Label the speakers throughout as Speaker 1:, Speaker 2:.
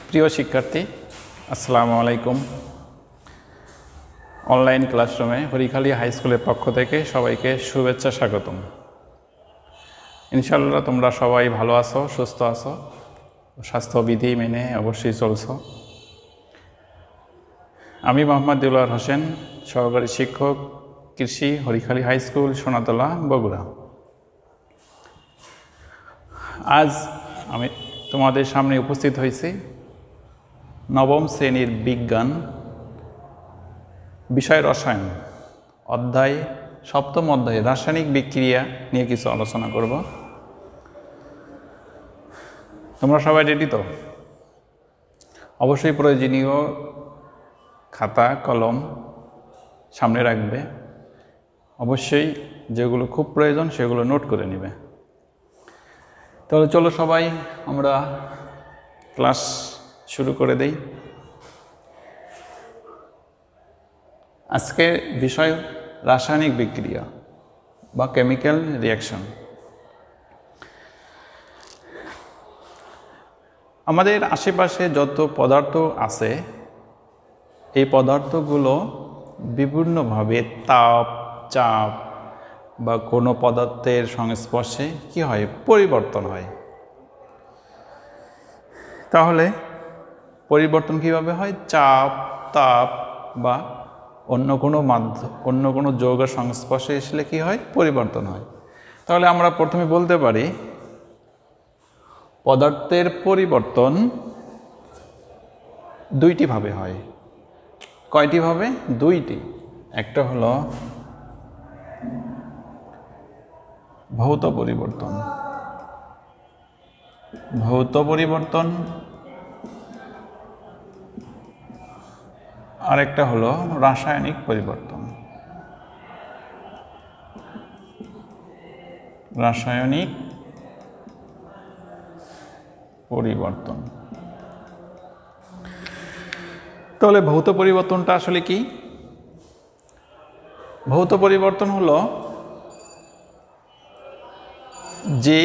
Speaker 1: প্রিয় শিক্ষার্থী, আসসালামু আলাইকুম। অনলাইন ক্লাসরুমে হরিখালী হাই স্কুলের পক্ষ থেকে সবাইকে শুভেচ্ছা, স্বাগতম। ইনশাআল্লাহ তোমরা সবাই ভালো আছো, সুস্থ আছো, স্বাস্থ্যবিধি মেনে অবশ্যই চলছো। আমি মোহাম্মদ দিলওয়ার হোসেন, সহকারী শিক্ষক, কৃষি, হরিখালী হাই স্কুল, সোনাতলা, বগুড়া। আজ আমি তোমাদের সামনে উপস্থিত হয়েছি নবম শ্রেণীর বিজ্ঞান বিষয় রসায়ন অধ্যায়, সপ্তম অধ্যায় রাসায়নিক বিক্রিয়া নিয়ে কিছু আলোচনা করব। তোমরা সবাই রেডি তো? অবশ্যই প্রয়োজনীয় খাতা কলম সামনে রাখবে। অবশ্যই যেগুলো খুব প্রয়োজন সেগুলো নোট করে নেবে। তাহলে চলো সবাই আমরা ক্লাস শুরু করে দেই। আজকে বিষয় রাসায়নিক বিক্রিয়া বা কেমিক্যাল রিঅ্যাকশন। আমাদের আশেপাশে যত পদার্থ আছে এই পদার্থগুলো বিভিন্নভাবে তাপ, চাপ বা কোনো পদার্থের সংস্পর্শে কি হয়, পরিবর্তন হয়। তাহলে পরিবর্তন কিভাবে হয়? চাপ, তাপ বা অন্য কোনো যৌগের সংস্পর্শে আসলে কি হয়, পরিবর্তন হয়। তাহলে আমরা প্রথমে বলতে পারি পদার্থের পরিবর্তন দুইটি ভাবে হয়। কয়টি ভাবে? দুইটি। একটা হলো ভৌত পরিবর্তন, আর একটা হলো রাসায়নিক পরিবর্তন। তাহলে ভৌত পরিবর্তনটা আসলে কি? ভৌত পরিবর্তন হলো যে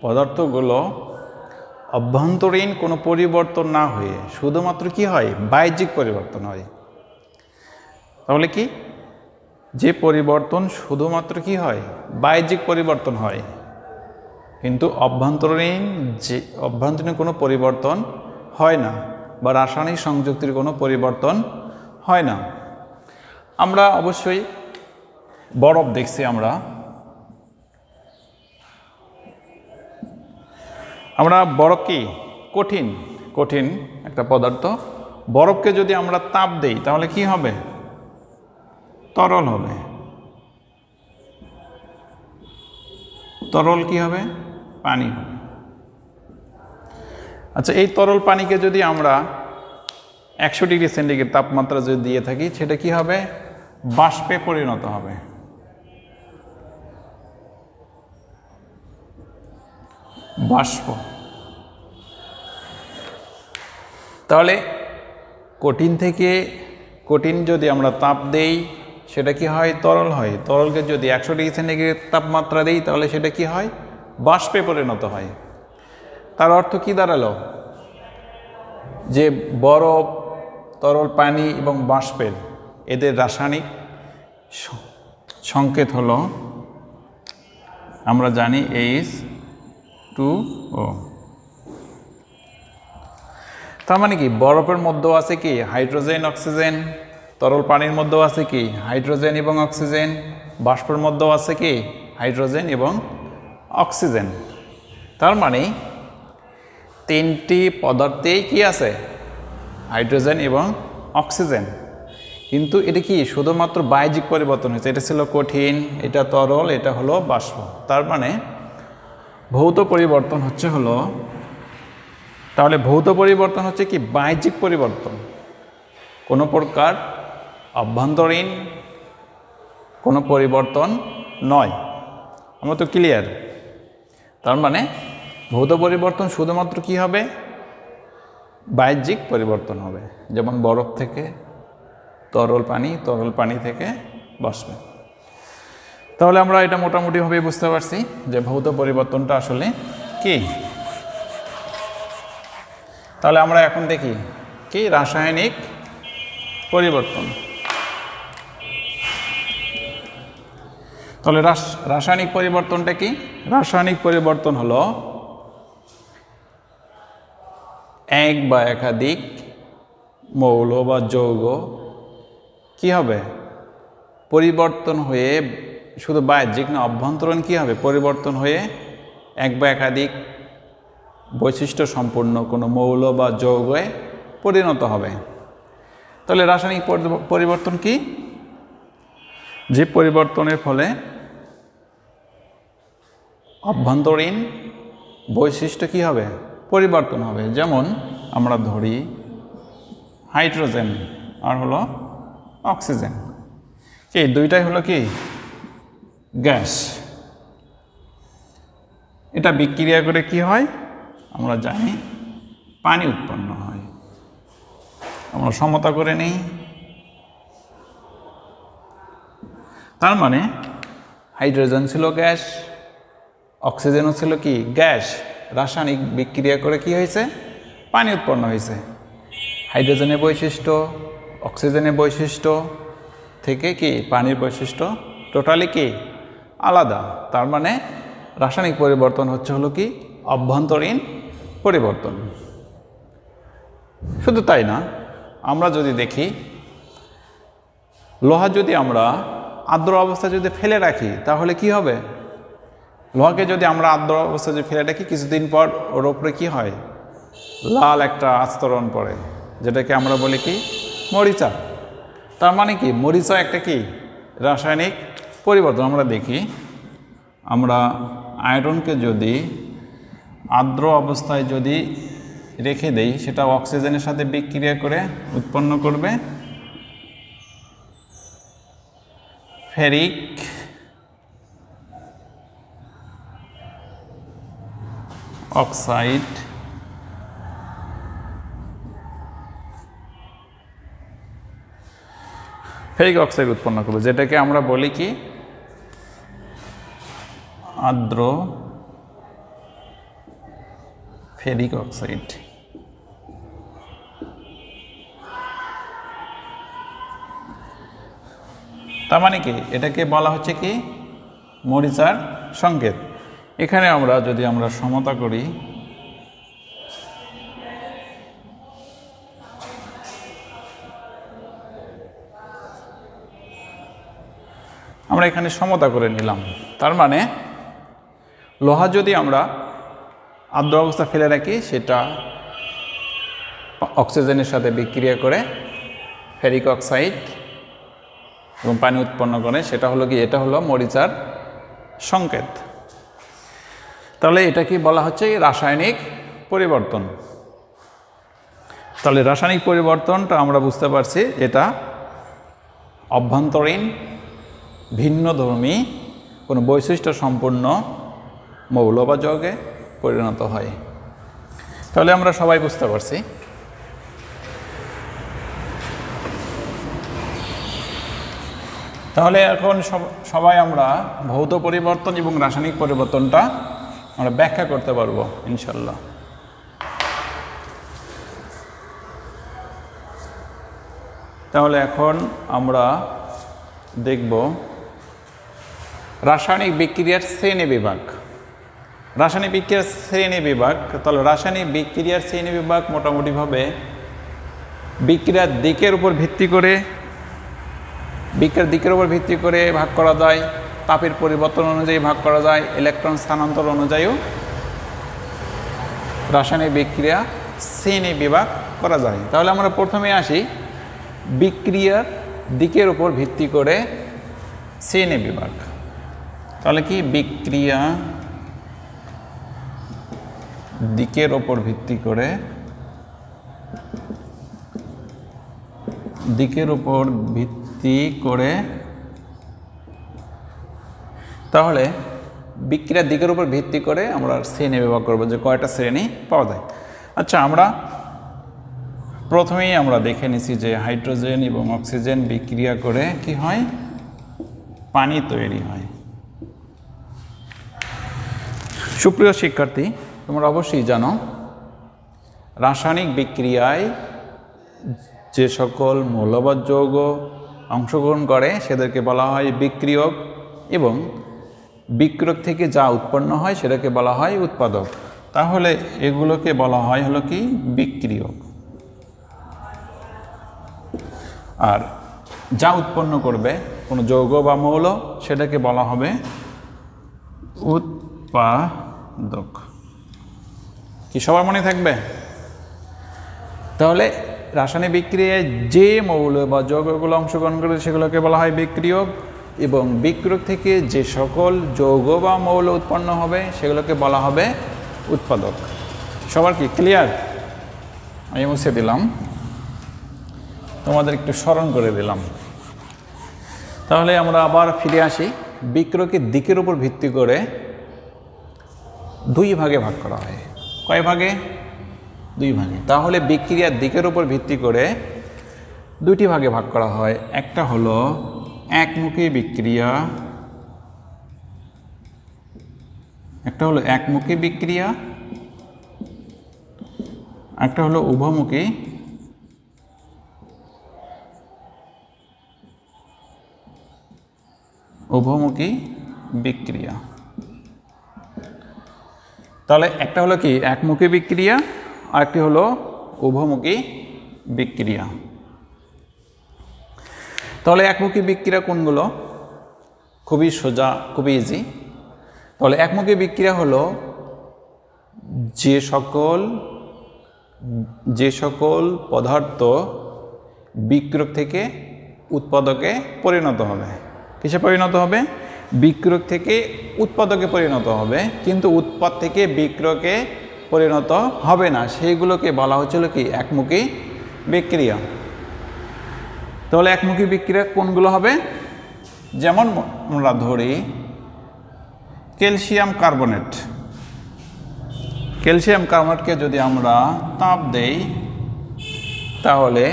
Speaker 1: পদার্থগুলো অভ্যন্তরীণ কোনো পরিবর্তন না হয়ে শুধুমাত্র কি হয়, বাহ্যিক পরিবর্তন হয়। তাহলে কি, যে পরিবর্তন শুধুমাত্র কি হয়, বাহ্যিক পরিবর্তন হয়, কিন্তু অভ্যন্তরীণ কোনো পরিবর্তন হয় না বা রাসায়নিক সংযুক্তির কোনো পরিবর্তন হয় না। আমরা অবশ্যই বরফ দেখছি। আমরা বরফ কি কঠিন একটা পদার্থ। বরফকে যদি আমরা তাপ দেই তাহলে কি হবে? তরল হবে। তরল কি হবে? পানি হবে। আচ্ছা, এই তরল পানিকে যদি আমরা 100 ডিগ্রি সেন্টিগ্রেড তাপমাত্রা যদি দিয়ে থাকি, সেটা কি হবে? বাষ্পে পরিণত হবে। বাষ্প। তাহলে কঠিন যদি আমরা তাপ দেই সেটা কি হয়? তরল হয়। তরলকে যদি 100 ডিগ্রি সেন্টিগ্রেড তাপমাত্রা দেই তাহলে সেটা কি হয়? বাষ্পে পরিণত হয়। তার অর্থ কি দাঁড়ালো? যে বরফ, তরল পানি এবং বাষ্পের এদের রাসায়নিক সংকেত হলো, আমরা জানি H2O। তার মানে কি, বরফের মধ্যেও আছে কি হাইড্রোজেন, অক্সিজেন। তরল পানির মধ্যেও আছে কি হাইড্রোজেন এবং অক্সিজেন। বাষ্পের মধ্যেও আছে কি হাইড্রোজেন এবং অক্সিজেন। তার মানে তিনটি পদার্থেই কি আছে? হাইড্রোজেন এবং অক্সিজেন। কিন্তু এটা কি শুধুমাত্র বাহ্যিক পরিবর্তন হয়েছে। এটা ছিল কঠিন, এটা তরল, এটা হলো বাষ্প। তার মানে ভৌত পরিবর্তন তাহলে ভৌত পরিবর্তন হচ্ছে কি বাহ্যিক পরিবর্তন, কোনো প্রকার অভ্যন্তরীণ কোনো পরিবর্তন নয়। আমরা তো ক্লিয়ার? তার মানে ভৌত পরিবর্তন শুধুমাত্র কি হবে? বাহ্যিক পরিবর্তন হবে। যেমন বরফ থেকে তরল পানি থেকে বাষ্পে। তাহলে আমরা এটা মোটামুটিভাবে বুঝতে পারছি যে ভৌত পরিবর্তনটা আসলে কি। তাহলে আমরা এখন দেখি কি রাসায়নিক পরিবর্তন। তাহলে রাসায়নিক পরিবর্তনটা কি? রাসায়নিক পরিবর্তন হলো এক বা একাধিক মৌল বা যৌগ কি হবে? পরিবর্তন হয়ে, শুধু বাহ্যিক না অভ্যন্তরীণ কি হবে? পরিবর্তন হয়ে এক বা একাধিক বৈশিষ্ট্য সম্পূর্ণ কোনো মৌল বা যৌগে পরিণত হবে। তাহলে রাসায়নিক পরিবর্তন কি? যে পরিবর্তনের ফলে অভ্যন্তরীণ বৈশিষ্ট্য কি হবে? পরিবর্তন হবে। যেমন আমরা ধরি হাইড্রোজেন আর হলো অক্সিজেন, এই দুইটাই হলো কি গ্যাস। এটা বিক্রিয়া করে কি হয় আমরা জানি, পানি উৎপন্ন হয়। আমরা সমতা করে নেই। তার মানে হাইড্রোজেন ছিল গ্যাস, অক্সিজেনও ছিল কি গ্যাস। রাসায়নিক বিক্রিয়া করে কি হয়েছে? পানি উৎপন্ন হয়েছে। হাইড্রোজেনের বৈশিষ্ট্য অক্সিজেনের বৈশিষ্ট্য থেকে কি পানির বৈশিষ্ট্য টোটালি কি আলাদা। তার মানে রাসায়নিক পরিবর্তন হলো কি অভ্যন্তরীণ পরিবর্তন। শুধু তাই না, আমরা যদি দেখি লোহা যদি আমরা আর্দ্র অবস্থায় যদি ফেলে রাখি তাহলে কি হবে? লোহাকে যদি আমরা আর্দ্র অবস্থায় যদি ফেলে রাখি, কিছুদিন পর ওর উপরে কি হয়? লাল একটা আস্তরণ পড়ে, যেটাকে আমরা বলি কি মরিচা। তার মানে কি মরিচা একটা কি রাসায়নিক পরিবর্তন। আমরা দেখি, আমরা আয়রনকে যদি আর্দ্র অবস্থায় যদি রেখে দেই, সেটা অক্সিজেনের সাথে বিক্রিয়া করে উৎপন্ন করবে ফেরিক অক্সাইড, ফেরিক অক্সাইড উৎপন্ন করবে, যেটাকে আমরা বলি কি আর্দ্র ফেরিক অক্সাইড। তার মানে কি এটাকে বলা হচ্ছে কি মরিচার সংকেত। এখানে আমরা যদি আমরা সমতা করি, আমরা এখানে সমতা করে নিলাম। তার মানে লোহা যদি আমরা আর্দ্র অবস্থা ফেলে রাখি, সেটা অক্সিজেনের সাথে বিক্রিয়া করে ফেরিক অক্সাইড এবং পানি উৎপন্ন করে, সেটা হলো কি এটা হলো মরিচার সংকেত। তাহলে এটা কি বলা হচ্ছে রাসায়নিক পরিবর্তন। তাহলে রাসায়নিক পরিবর্তনটা আমরা বুঝতে পারছি, এটা অভ্যন্তরীণ ভিন্নধর্মী কোনো বৈশিষ্ট্য সম্পূর্ণ মৌল বা যৌগে পরিণত হয়। তাহলে আমরা সবাই বুঝতে পারছি। তাহলে এখন সবাই আমরা ভৌত পরিবর্তন এবং রাসায়নিক পরিবর্তনটা আমরা ব্যাখ্যা করতে পারবো ইনশাল্লাহ। তাহলে এখন আমরা দেখব রাসায়নিক বিক্রিয়ার শ্রেণী বিভাগ। রাসায়নিক বিক্রিয়ার শ্রেণী বিভাগ। তাহলে রাসায়নিক বিক্রিয়ার শ্রেণী বিভাগ মোটামুটিভাবে বিক্রিয়ার দিকের উপর ভিত্তি করে ভাগ করা যায়, তাপের পরিবর্তন অনুযায়ী ভাগ করা যায়, ইলেকট্রন স্থানান্তর অনুযায়ীও রাসায়নিক বিক্রিয়া শ্রেণী বিভাগ করা যায়। তাহলে আমরা প্রথমে আসি বিক্রিয়ার দিকের উপর ভিত্তি করে শ্রেণী বিভাগ। তাহলে কি বিক্রিয়া দিকের উপর ভিত্তি করে তাহলে বিক্রিয়ার দিকের উপর ভিত্তি করে আমরা শ্রেণী বিভাগ করব, যে কয়টা শ্রেণী পাওয়া যায়। আচ্ছা, আমরা প্রথমেই আমরা দেখে নিছি যে হাইড্রোজেন এবং অক্সিজেন বিক্রিয়া করে কি হয়? পানি তৈরি হয়। সুপ্রিয় শিক্ষার্থী, তোমরা অবশ্যই জানো রাসায়নিক বিক্রিয়ায় যে সকল মৌলবাদ যৌগ অংশগ্রহণ করে সেদেরকে বলা হয় বিক্রিয়ক, এবং বিক্রিয়ক থেকে যা উৎপন্ন হয় সেটাকে বলা হয় উৎপাদক। তাহলে এগুলোকে বলা হয় হলো কি বিক্রিয়ক। আর যা উৎপন্ন করবে কোনো যৌগ বা মৌল সেটাকে বলা হবে উৎপাদক। কি সবার মনে থাকবে? তাহলে রাসায়নিক বিক্রিয়ায় যে মৌল বা যৌগগুলো অংশগ্রহণ করে সেগুলোকে বলা হয় বিক্রিয়ক, এবং বিক্রিয়ক থেকে যে সকল যৌগ বা মৌল উৎপন্ন হবে সেগুলোকে বলা হবে উৎপাদক। সবার কি ক্লিয়ার? আমি মুছে দিলাম, তোমাদের একটু স্মরণ করে দিলাম। তাহলে আমরা আবার ফিরে আসি। বিক্রিয়কের দিকের উপর ভিত্তি করে দুই ভাগে ভাগ করা হয়। কয় ভাগে? দুই ভাগে। তাহলে বিক্রিয়ার দিকের উপর ভিত্তি করে দুইটি ভাগে ভাগ করা হয়। একটা হলো একমুখী বিক্রিয়া, একটা হলো একমুখী বিক্রিয়া, একটা হলো উভমুখী বিক্রিয়া। তাহলে একটা হলো কি একমুখী বিক্রিয়া, আর একটি হলো উভমুখী বিক্রিয়া। তাহলে একমুখী বিক্রিয়া কোনগুলো? খুবই সোজা, খুবই ইজি। তাহলে একমুখী বিক্রিয়া হলো যে সকল পদার্থ বিক্রিয়ক থেকে উৎপাদকে পরিণত হবে। কিসে পরিণত হবে? বিক্রিয়ক থেকে উৎপাদকে পরিণত হবে, কিন্তু উৎপাদ থেকে বিক্রিয়কে পরিণত হবে না, সেইগুলোকে বলা হচ্ছিল কি একমুখী বিক্রিয়া। তাহলে একমুখী বিক্রিয়া কোনগুলো হবে? যেমন আমরা ধরি ক্যালসিয়াম কার্বনেট। ক্যালসিয়াম কার্বনেটকে যদি আমরা তাপ দেই তাহলে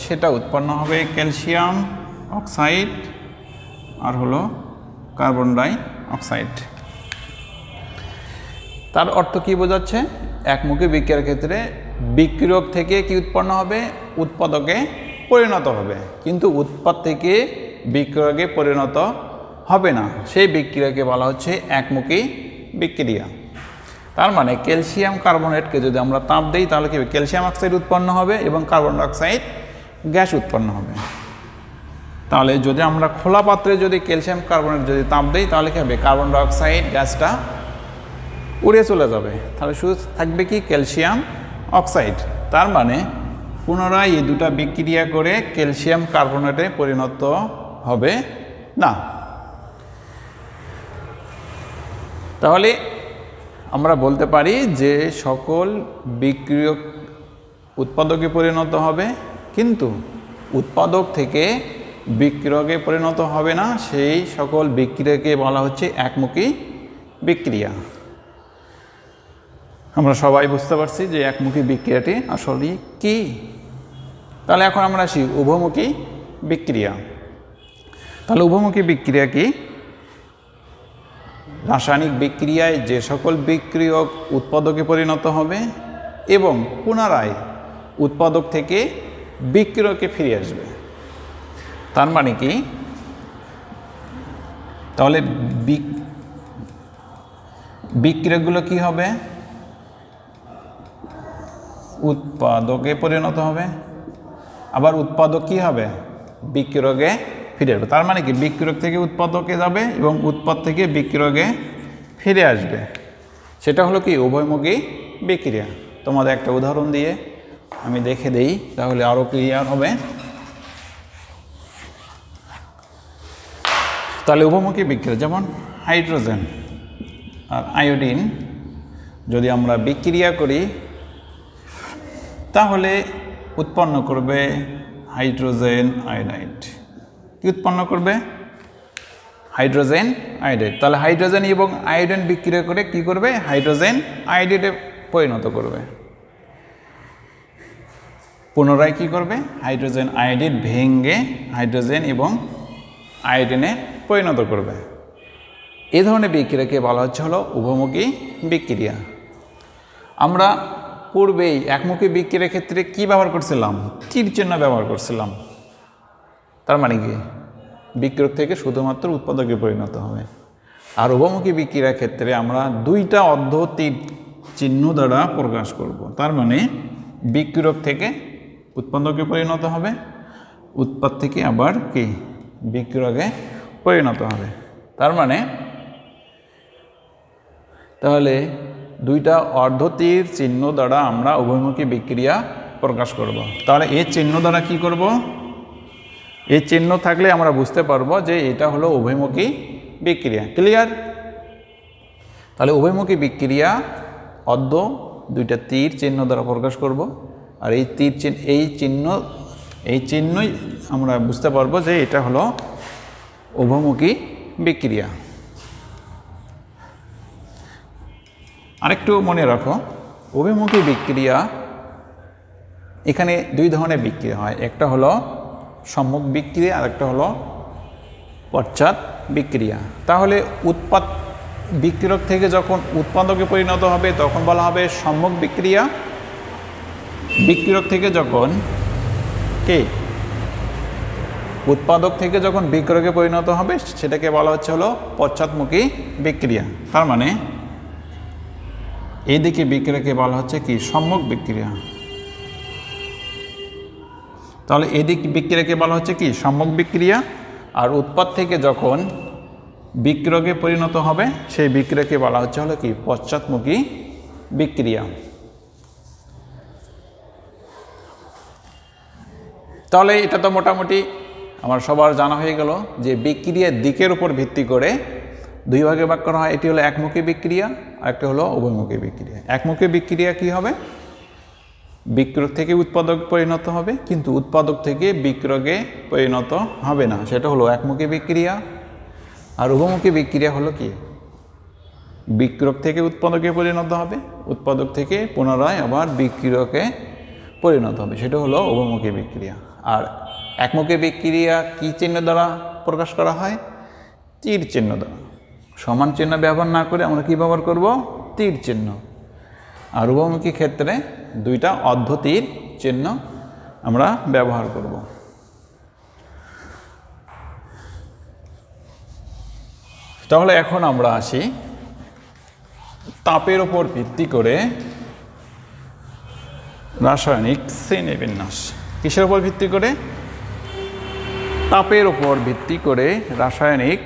Speaker 1: সেটা উৎপন্ন হবে ক্যালসিয়াম অক্সাইড আর হলো কার্বন ডাই অক্সাইড। তার অর্থ কি বোঝাচ্ছে? একমুখী বিক্রিয়ার ক্ষেত্রে বিক্রিয়ক থেকে কি উৎপন্ন হবে? উৎপাদকে পরিণত হবে, কিন্তু উৎপাদ থেকে বিক্রিয়কে পরিণত হবে না, সেই বিক্রিয়াকে বলা হচ্ছে একমুখী বিক্রিয়া। তার মানে ক্যালসিয়াম কার্বনেটকে যদি আমরা তাপ দিই তাহলে কি ক্যালসিয়াম অক্সাইড উৎপন্ন হবে এবং কার্বন ডাই অক্সাইড গ্যাস উৎপন্ন হবে। তাহলে যদি আমরা খোলা পাত্রে যদি ক্যালসিয়াম কার্বনেট যদি তাপ দিই তাহলে কি হবে? কার্বন ডাই অক্সাইড গ্যাসটা উড়ে চলে যাবে, তাহলে শুধু থাকবে কি ক্যালসিয়াম অক্সাইড। তার মানে পুনরায় এই দুটা বিক্রিয়া করে ক্যালসিয়াম কার্বনেটে পরিণত হবে না। তাহলে আমরা বলতে পারি যে সকল বিক্রিয়ক উৎপাদকে পরিণত হবে, কিন্তু উৎপাদক থেকে বিক্রিয়কে পরিণত হবে না, সেই সকল বিক্রিয়াকে বলা হচ্ছে একমুখী বিক্রিয়া। আমরা সবাই বুঝতে পারছি যে একমুখী বিক্রিয়াটি আসলে কি। তাহলে এখন আমরা আসি উভমুখী বিক্রিয়া। তাহলে উভমুখী বিক্রিয়া কি? রাসায়নিক বিক্রিয়ায় যে সকল বিক্রিয়ক উৎপাদকে পরিণত হবে এবং পুনরায় উৎপাদক থেকে বিক্রিয়কে ফিরে আসবে। তার মানে কি? তাহলে বিক্রিয়কগুলো কি হবে? উৎপাদকে পরিণত হবে, আবার উৎপাদক কি হবে? বিক্রিয়কে ফিরে আসবে। তার মানে কি বিক্রিয়ক থেকে উৎপাদকে যাবে এবং উৎপাদ থেকে বিক্রিয়কে ফিরে আসবে। সেটা হলো কি উভয়মুখী বিক্রিয়া। তোমাদের একটা উদাহরণ দিয়ে আমি দেখে দেই, তাহলে আরও ক্লিয়ার হবে। তাহলে উভয়মুখী বিক্রিয়া যেমন হাইড্রোজেন আর আয়োডিন যদি আমরা বিক্রিয়া করি তাহলে উৎপন্ন করবে হাইড্রোজেন আয়োডাইড। কি উৎপন্ন করবে? Hydrogen iodide. তাহলে হাইড্রোজেন এবং আয়োডিন বিক্রিয়া করে কি করবে? হাইড্রোজেন আয়োডাইডে পরিণত করবে। পুনরায় কি করবে? হাইড্রোজেন আয়োডাইড ভেঙে হাইড্রোজেন এবং আয়োডিনে পরিণত করবে। এই ধরনের বিক্রিয়াকে বলা হচ্ছে হলো উভমুখী বিক্রিয়া। আমরা পূর্বেই একমুখী বিক্রিয়ার ক্ষেত্রে কি ব্যবহার করছিলাম? তীর চিহ্ন ব্যবহার করছিলাম। তার মানে কি বিক্রিয়ক থেকে শুধুমাত্র উৎপাদকে পরিণত হবে। আর উভয়মুখী বিক্রিয়ার ক্ষেত্রে আমরা দুইটা অর্ধ তীর চিহ্ন দ্বারা প্রকাশ করব। তার মানে বিক্রিয়ক থেকে উৎপাদকে পরিণত হবে, উৎপাদ থেকে আবার কি বিক্রিয়কে পরিণত হবে। তাহলে দুইটা অর্ধতীর চিহ্ন দ্বারা আমরা উভয়মুখী বিক্রিয়া প্রকাশ করব। তাহলে এই চিহ্ন দ্বারা কি করব? এই চিহ্ন থাকলে আমরা বুঝতে পারবো যে এটা হলো উভয়মুখী বিক্রিয়া। ক্লিয়ার? তাহলে উভয়মুখী বিক্রিয়া অর্ধ দুইটা তীর চিহ্ন দ্বারা প্রকাশ করব। আর এই তীর চিহ্ন এই চিহ্নই আমরা বুঝতে পারবো যে এটা হলো উভয়মুখী বিক্রিয়া। আরেকটু মনে রাখো, উভয়মুখী বিক্রিয়া এখানে দুই ধরনের বিক্রিয়া হয়। একটা হলো সম্মুখ বিক্রিয়া আর একটা হলো পশ্চাৎ বিক্রিয়া। তাহলে উৎপাদ বিক্রিয়ক থেকে যখন উৎপাদকে পরিণত হবে তখন বলা হবে সম্মুখ বিক্রিয়া। বিক্রিয়ক থেকে যখন উৎপাদক থেকে যখন বিক্রিয়কে পরিণত হবে সেটাকে বলা হচ্ছে হলো পশ্চাৎমুখী বিক্রিয়া। তার মানে এই দিকে বিক্রিয়াকে বলা হচ্ছে কি সম্মুখ বিক্রিয়া। তাহলে এদিক বিক্রিয়াকে বলা হচ্ছে কি সম্মুখ বিক্রিয়া। আর উৎপাদ থেকে যখন বিক্রিয়কে পরিণত হবে সেই বিক্রিয়াকে বলা হচ্ছে হলো কি পশ্চাৎমুখী বিক্রিয়া। তাহলে এটা তো মোটামুটি আমার সবার জানা হয়ে গেল যে বিক্রিয়ার দিকের উপর ভিত্তি করে দুই ভাগে ভাগ করা হয়। এটি হলো একমুখী বিক্রিয়া আর একটা হলো উভয়মুখী বিক্রিয়া। একমুখী বিক্রিয়া কি হবে? বিক্রিয়ক থেকে উৎপাদক পরিণত হবে, কিন্তু উৎপাদক থেকে বিক্রিয়কে পরিণত হবে না, সেটা হলো একমুখী বিক্রিয়া। আর উভয়মুখী বিক্রিয়া হলো কি বিক্রিয়ক থেকে উৎপাদকে পরিণত হবে, উৎপাদক থেকে পুনরায় আবার বিক্রিয়কে পরিণত হবে, সেটা হলো উভয়মুখী বিক্রিয়া। আর একমুখী বিক্রিয়া কি চিহ্ন দ্বারা প্রকাশ করা হয়? তীর চিহ্ন দ্বারা। সমান চিহ্ন ব্যবহার না করে আমরা কি ব্যবহার করব? তীর চিহ্ন। আর উভয়মুখী ক্ষেত্রে দুইটা অর্ধ তীর চিহ্ন আমরা ব্যবহার করব। তাহলে এখন আমরা আসি তাপের উপর ভিত্তি করে রাসায়নিক শ্রেণীবিন্যাস। কিসের উপর ভিত্তি করে? তাপের উপর ভিত্তি করে রাসায়নিক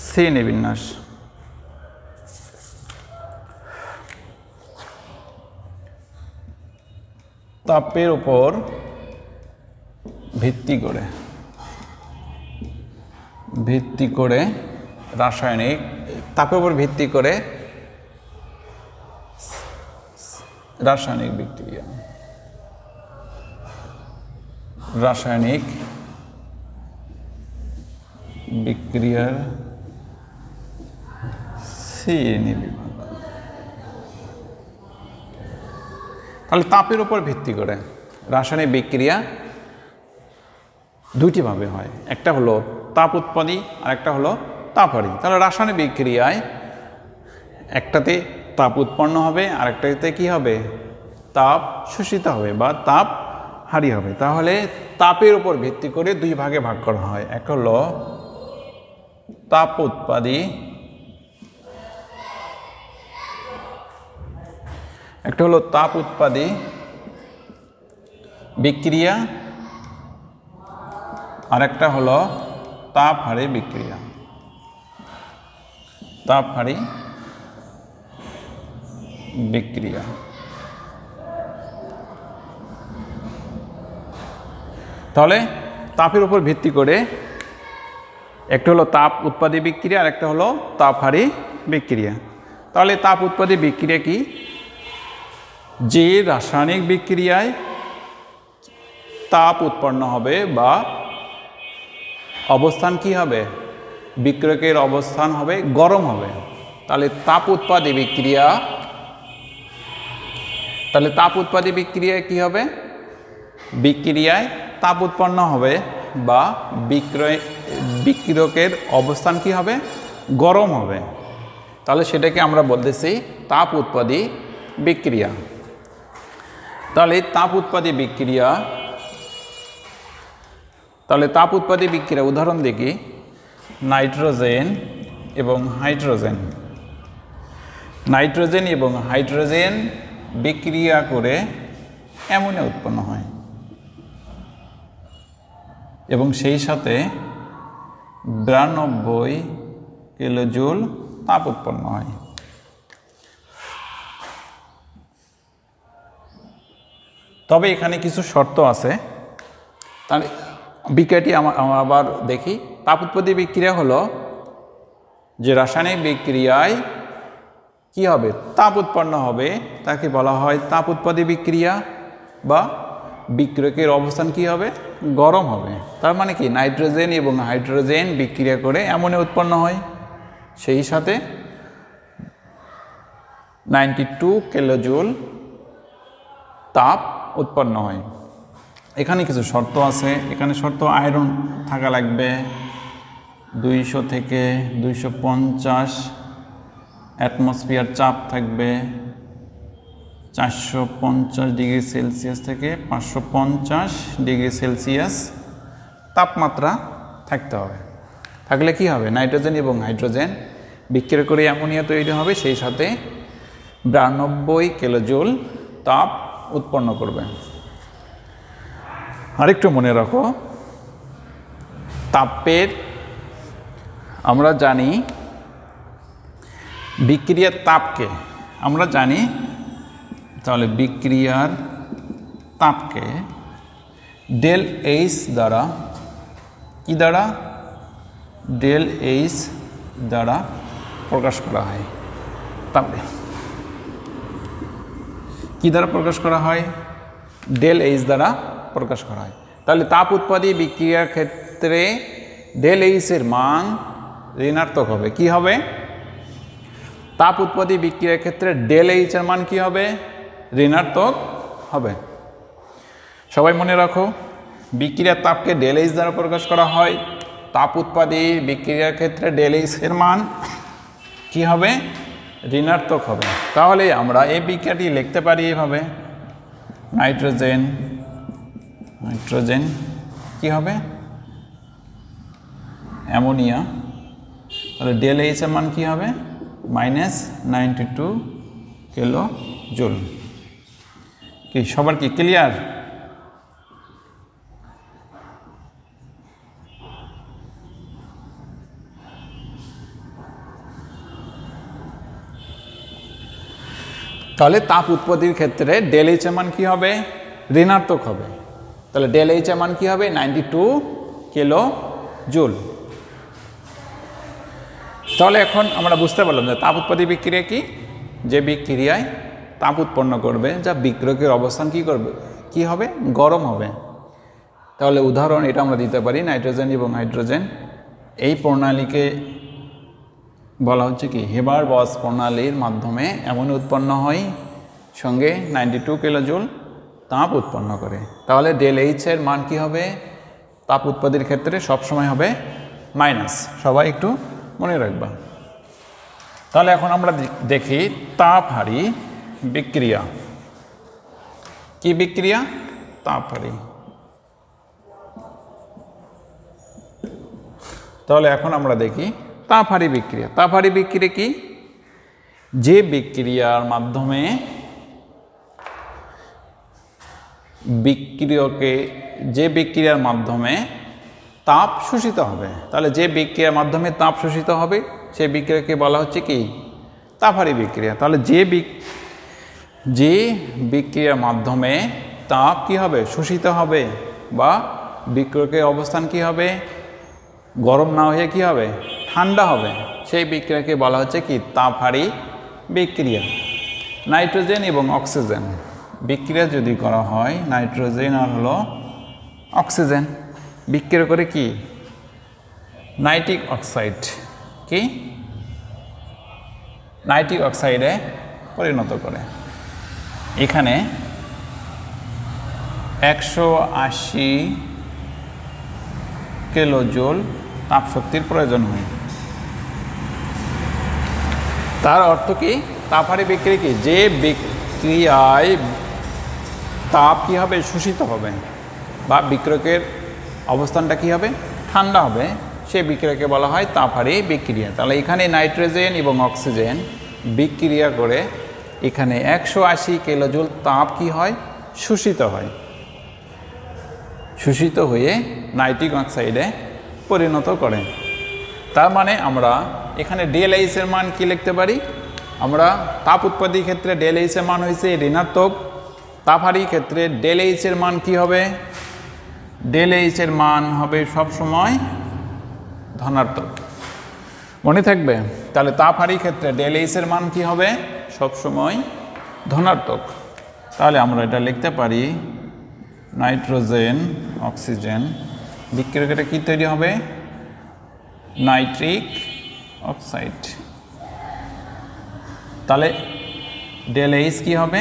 Speaker 1: শ্রেণীবিন্যাস। তাপের উপর ভিত্তি করে রাসায়নিক তাপের উপর ভিত্তি করে রাসায়নিক বিক্রিয়া, রাসায়নিক বিক্রিয়ার শ্রেণীবিভাগ। তাহলে তাপের উপর ভিত্তি করে রাসায়নিক বিক্রিয়া দুইটি ভাবে হয়, একটা হলো তাপ উৎপাদী আর একটা হলো তাপহারী। তাহলে রাসায়নিক বিক্রিয়ায় একটাতে তাপ উৎপন্ন হবে আর একটাতে কি হবে? তাপ শোষিত হবে বা তাপ হারি হবে। তাহলে তাপের উপর ভিত্তি করে দুই ভাগে ভাগ করা হয়, এক হলো তাপ উৎপাদী, একটা হলো তাপ উৎপাদী বিক্রিয়া আর একটা হলো তাপহারী বিক্রিয়া। তাপহারী বিক্রিয়া। তাহলে তাপের উপর ভিত্তি করে একটা হলো তাপ উৎপাদী বিক্রিয়া আর একটা হলো তাপহারী বিক্রিয়া। তাহলে তাপ উৎপাদী বিক্রিয়া কি? যে রাসায়নিক বিক্রিয়ায় তাপ উৎপন্ন হবে বা অবস্থান কি হবে? বিক্রিয়কের অবস্থান হবে গরম হবে। তাহলে তাপ উৎপাদী বিক্রিয়া, তাহলে তাপ উৎপাদী বিক্রিয়ায় কি হবে? বিক্রিয়ায় তাপ উৎপন্ন হবে বা বিক্রিয়কের অবস্থান কি হবে? গরম হবে। তাহলে সেটাকে আমরা বলতেছি তাপ উৎপাদী বিক্রিয়া। তাহলে তাপ উৎপাদী বিক্রিয়া, উদাহরণ দেখি, নাইট্রোজেন এবং হাইড্রোজেন বিক্রিয়া করে অ্যামোনিয়া উৎপন্ন হয় এবং সেই সাথে 92 কিলোজুল তাপ উৎপন্ন হয়। তবে এখানে কিছু শর্ত আছে। তাহলে বিক্রিয়াটি আমরা আবার দেখি। তাপ উৎপত্তি বিক্রিয়া হলো যে রাসায়নিক বিক্রিয়ায় কি হবে, তাপ উৎপন্ন হবে, তাকে বলা হয় তাপ উৎপত্তি বিক্রিয়া, বা বিক্রিয়কের অবস্থান কি হবে, গরম হবে। তার মানে কি, নাইট্রোজেন এবং হাইড্রোজেন বিক্রিয়া করে অ্যামোনিয়া উৎপন্ন হয়, সেই সাথে 92 কিলোজুল তাপ উৎপন্ন হয়। এখানে কিছু শর্ত আছে। এখানে শর্ত আয়রন থাকা লাগবে 200 থেকে 250 অ্যাটমসফিয়ার চাপ থাকবে, 450 ডিগ্রি সেলসিয়াস থেকে 550 ডিগ্রি সেলসিয়াস তাপমাত্রা থাকতে হবে। থাকলে কি হবে, নাইট্রোজেন এবং হাইড্রোজেন বিক্রিয়া করে অ্যামোনিয়া তৈরি হবে, সেই সাথে 92 কিলোজুল তাপ উৎপন্ন করবে। আরেকটু মনে রাখো, তাপের আমরা জানি বিক্রিয়ার তাপকে আমরা জানি, তাহলে বিক্রিয়ার তাপকে ডেল এইচ দ্বারা, কি দ্বারা, ডেল এইচ দ্বারা প্রকাশ করা হয়। তাহলে কি দ্বারা প্রকাশ করা হয়, ডেল এইচ দ্বারা প্রকাশ করা হয়। তাহলে তাপ উৎপাদী বিক্রিয়ার ক্ষেত্রে ডেল এইচ এর মান ঋণাত্মক হবে। কি হবে, তাপ উৎপাদী বিক্রিয়ার ক্ষেত্রে ডেল এইচ এর মান কি হবে, ঋণাত্মক হবে। সবাই মনে রাখো, বিক্রিয়ার তাপকে ডেল এইচ দ্বারা প্রকাশ করা হয়। তাপ উৎপাদী বিক্রিয়ার ক্ষেত্রে ডেল এইচ এর মান কি হবে, ঋণাত্মক হবে। তাহলে আমরা এই বিক্রিয়াটি লিখতে পারি এভাবে, নাইট্রোজেন কি হবে, অ্যামোনিয়া। তাহলে ডেল এইচ এর মান কি হবে, -92 কিলো জুল। কি সবার কি ক্লিয়ার? তাহলে তাপ উৎপত্তির ক্ষেত্রে ডেল এইচ এর মান কি হবে, ঋণাত্মক হবে। তাহলে ডেল এইচ এর মান কি হবে, 92 কিলো জুল। তাহলে এখন আমরা বুঝতে পারলাম যে তাপ উৎপত্তি বিক্রিয়া কি, যে বিক্রিয়ায় তাপ উৎপন্ন করবে, যা বিক্রিয়কের অবস্থান কি করবে, কি হবে, গরম হবে। তাহলে উদাহরণ এটা আমরা দিতে পারি, নাইট্রোজেন এবং হাইড্রোজেন এই প্রণালীকে বলা হচ্ছে কি, হেবার বস প্রণালীর মাধ্যমে অ্যামোনিয়া উৎপন্ন হয়, সঙ্গে 92 কিলো জুল তাপ উৎপন্ন করে। তাহলে ডেল এইচ এর মান কি হবে, তাপ উৎপত্তির ক্ষেত্রে সবসময় হবে মাইনাস। সবাই একটু মনে রাখবা। তাহলে এখন আমরা দেখি তাপ হারি বিক্রিয়া। কি বিক্রিয়া, তাপ হারি। তাহলে এখন আমরা দেখি তাপ হারি বিক্রিয়া। তাপ হারি বিক্রিয়া কি, যে বিক্রিয়ার মাধ্যমে বিক্রিয়ার মাধ্যমে তাপ শোষিত হবে। তাহলে যে বিক্রিয়ার মাধ্যমে তাপ শোষিত হবে সেই বিক্রিয়াকে বলা হচ্ছে কি, তাপ হারি বিক্রিয়া। তাহলে যে বিক্রিয়ার মাধ্যমে তাপ কি হবে, শোষিত হবে, বা বিক্রিয়কের অবস্থান কি হবে, গরম না হয়ে কি হবে, ঠান্ডা হবে, সেই বিক্রিয়াকে বলা হচ্ছে কি, তাপ হারি বিক্রিয়া। নাইট্রোজেন এবং অক্সিজেন বিক্রিয়া যদি করা হয়, নাইট্রোজেন আর হলো অক্সিজেন বিক্রিয়া করে কি, নাইট্রিক অক্সাইড, কি নাইট্রিক অক্সাইডে পরিণত করে। এখানে 180 কিলো জুল তাপ শক্তির প্রয়োজন হয়। তার অর্থ কি, তাপ হারি বিক্রিয়া কি, যে বিক্রিয়ায় তাপ কী হবে, শোষিত হবে, বা বিক্রিয়কের অবস্থানটা কী হবে, ঠান্ডা হবে, সে বিক্রিয়াকে বলা হয় তাপহারী বিক্রিয়া। তাহলে এখানে নাইট্রোজেন এবং অক্সিজেন বিক্রিয়া করে এখানে 180 কিলোজুল তাপ কি হয়, শোষিত হয়, শোষিত হয়ে নাইট্রিক অক্সাইডে পরিণত করে। তার মানে আমরা এখানে ΔH এর মান কি লিখতে পারি, আমরা তাপ উৎপত্তির ক্ষেত্রে ΔH এর মান হয়েছে ঋণাত্মক, তাপহারী ক্ষেত্রে ΔH এর মান কি হবে, ΔH এর মান হবে সবসময় ধনাত্মক। মনে থাকবে, তাহলে তাপহারী ক্ষেত্রে ΔH এর মান কি হবে, সবসময় ধনাত্মক। তাহলে আমরা এটা লিখতে পারি নাইট্রোজেন অক্সিজেন বিক্রিয়াটা কি তৈরি হবে, নাইট্রিক অক্সাইড। তাহলে ΔH কি হবে,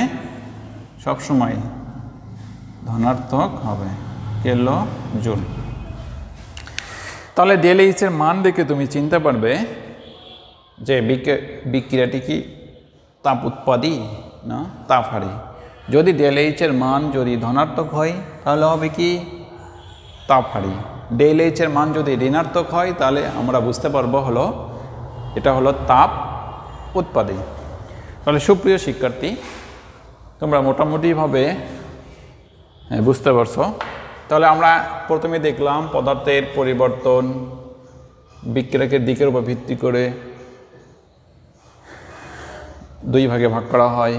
Speaker 1: সবসময় ধনাত্মক হবে, কিলো জুল। তাহলে ΔH এর মান দেখে তুমি চিনতে পারবে যে বিক্রিয়াটি কি তাপ উৎপাদী না তাপহারী। যদি ΔH এর মান যদি ধনাত্মক হয় তাহলে হবে কি তাপহারী, ΔH এর মান যদি ঋণাত্মক হয় তাহলে আমরা বুঝতে পারবো হলো এটা হলো তাপ উৎপাদী। তাহলে সুপ্রিয় শিক্ষার্থী, তোমরা মোটামুটিভাবে বুঝতে পারছো। তাহলে আমরা প্রথমে দেখলাম পদার্থের পরিবর্তন বিক্রিয়কের দিকের উপর ভিত্তি করে দুই ভাগে ভাগ করা হয়,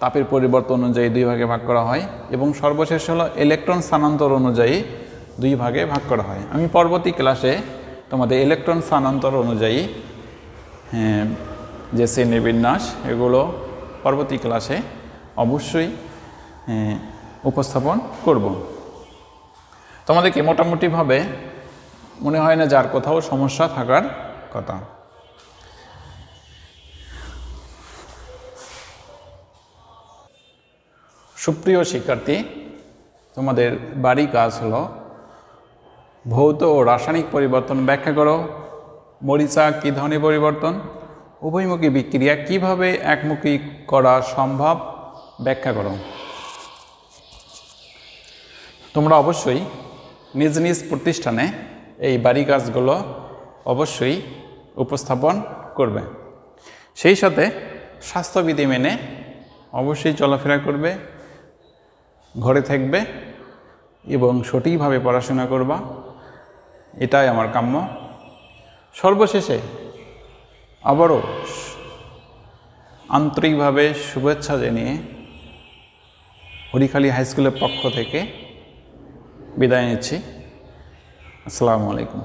Speaker 1: তাপের পরিবর্তন অনুযায়ী দুই ভাগে ভাগ করা হয়, এবং সর্বশেষ হলো ইলেকট্রন স্থানান্তর অনুযায়ী দুই ভাগে ভাগ করা হয়। আমি পরবর্তী ক্লাসে তোমাদের ইলেকট্রন স্থানান্তর অনুযায়ী যে শ্রেণীবিন্যাস এগুলো পরবর্তী ক্লাসে অবশ্যই উপস্থাপন করব। তোমাদেরকে মোটামুটিভাবে মনে হয় না যার কোথাও সমস্যা থাকার কথা। সুপ্রিয় শিক্ষার্থী, তোমাদের বাড়ি কাজ হলো ভৌত ও রাসায়নিক পরিবর্তন ব্যাখ্যা করো। মরিচা কী ধরনের পরিবর্তন, উভয়মুখী বিক্রিয়া কিভাবে একমুখী করা সম্ভব ব্যাখ্যা করো। তোমরা অবশ্যই নিজ নিজ প্রতিষ্ঠানে এই বাড়ি কাজগুলো অবশ্যই উপস্থাপন করবে। সেই সাথে স্বাস্থ্যবিধি মেনে অবশ্যই চলাফেরা করবে, ঘরে থাকবে এবং সঠিকভাবে পড়াশোনা করবা, এটাই আমার কাম্য। সর্বশেষে আবারও আন্তরিকভাবে শুভেচ্ছা জানিয়ে হরিখালী হাই স্কুলের পক্ষ থেকে বিদায় নিচ্ছি। আসসালামু আলাইকুম।